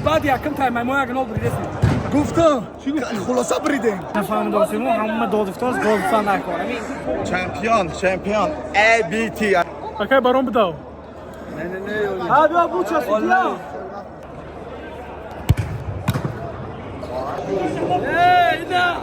بعد یکم تایم ما یک نول بریدیم. گفتم خلاصه بریدیم. نفهمیدم سیمون همه دادفتاز گلفن نکنه. چمپیون ABT. اوکی برام بدو. نه. ها بیا بوچا سیدیا. اینا.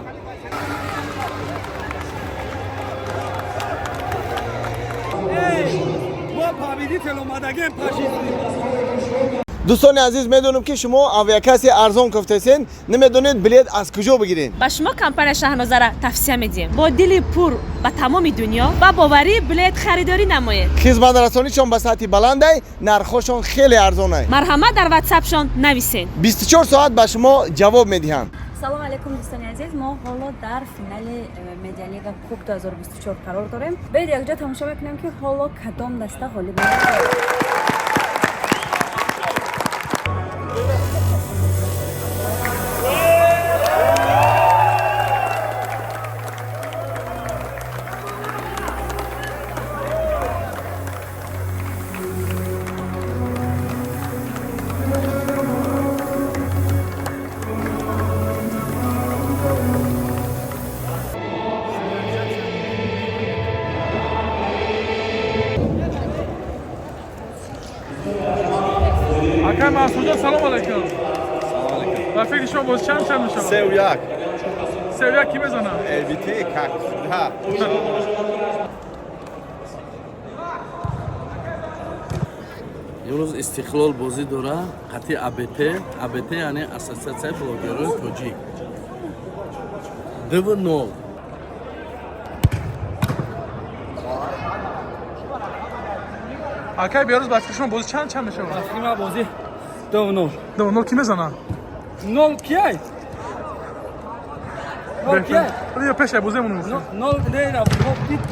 ما پاویدی تلومادگیم پاشید. دوستان عزیز میدونم که شما اویاکسی ارزان گفتین نمیدونید بلیط از کجا بگیرین. با شما کمپانی شاهنامه را توصیه میدیم با دلی پر به تمام دنیا با باوری بلیط خریداری نمایید. خدمت رسانیشون به سطح بلنده، نرخشون خیلی ارزانه. مرحمت در واتساپشون نویسین. 24 ساعت به شما جواب میدیم. سلام علیکم دوستان عزیز، ما حالا در فینال مدیالیگا کوپ 2024 قرار داریم. برید یکجا تماشا بکنیم که حالا کدام دسته غالب میشه. اوکی مسعود جان سلام علیکم. سلام علیکم. و فکر شما باز چند میشه؟ 3-1. 3-1 کی بزنه؟ ABT کاک. ها. امروز استقلال بازی داره. قطعی ABT یعنی اساسیاسیون بلاگران توجیه. 2-0. اوکی بیاروز با فکر شما باز چند میشه؟ فکر ما بازی 2-0. 2-0 کی بزنه؟ 0 کیه؟ 0 کیه؟ بیا پیش بازیمون رو. 0 نه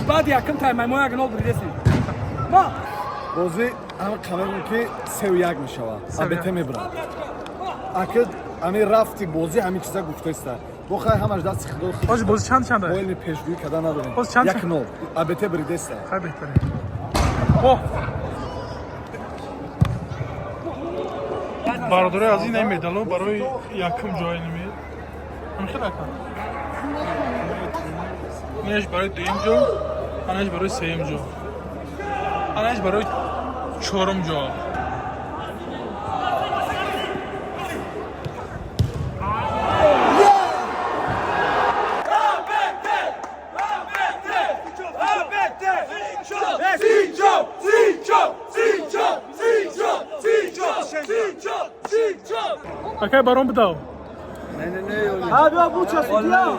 بعد یکم تایم ما یک نول بریدیم. ما بازی همه قمر که 3-1 میشه. ABT میبره. اکید همین رفتی بازی همین چیزا گفته است. بخوای همش دست خود. بازی چند داره؟ ولی پیشگویی کردن نداریم. باز چند؟ 1-0. ABT بریده است. خیلی بهتره. اوه. برادر از این مدالو برای یکم جای نمیاد. همین خیلی کن. اینش برای دویم جا، اینش برای سوم جا. اینش برای چهارم جا. اوکی برام بدو. نه. ها بیا بوچا سیدیا.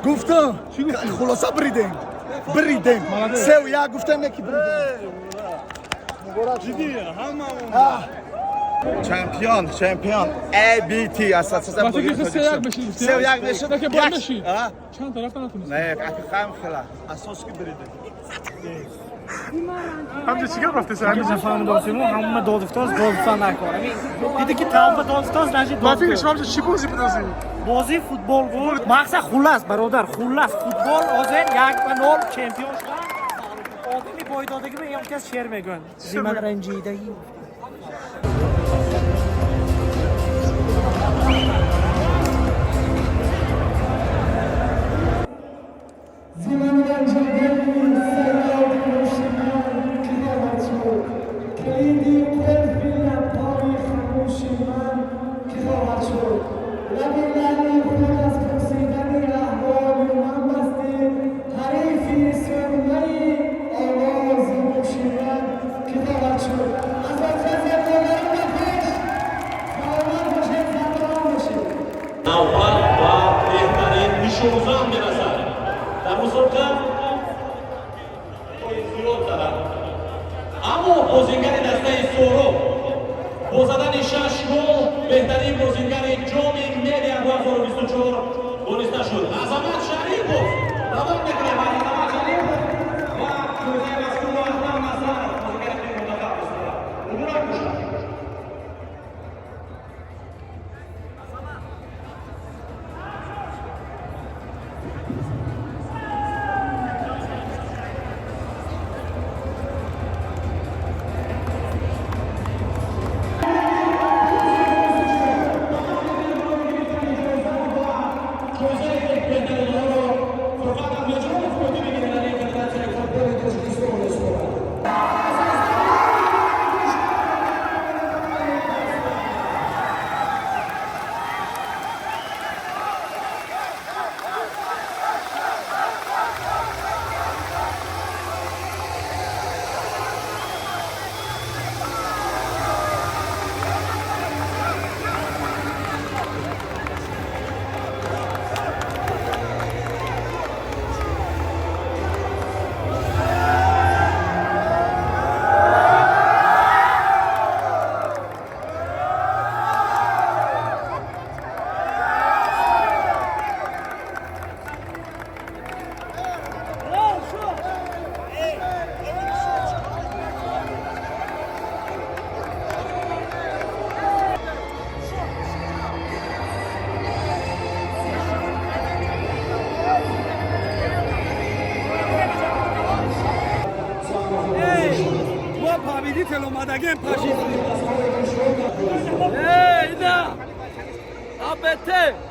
گفتم خلاصه بریدیم. 3-1 گفتم یکی بریدیم. جدیه هممون. چمپیون ABT اساسا وقتی که 3-1 بشید. 3-1 بشید. که بالا بشید. چند طرف نتونید. نه خام خلا اساس کی بریدیم. همینجا چیکار رفته سر همین نفهمیدم سیمون همه دادفتاز گلفن نکنه. دیدی که تمام دادفتاز نجید. با فکر شما چی بازی بودازی؟ بازی فوتبال بود. مقصد خلاص برادر خلاص فوتبال آذر 1-0 چمپیون شدن. آدمی بایدادگی به یک کس شعر میگن. زیمن رنجیدگی. نشونزان میرسد در مسابقه زیاد دارد اما بازیگر دسته سورو با زدن 6 گل بهترین بازیگر جام ملی 2024 دانسته شد. عظمت شریفوف دوام میکنه و عظمت شریفوف و توزیع مسئول احمد نصر بازیگر تیم منتخب است. عبور کشد победитель омадагем пашид. Эй, да! АБТ!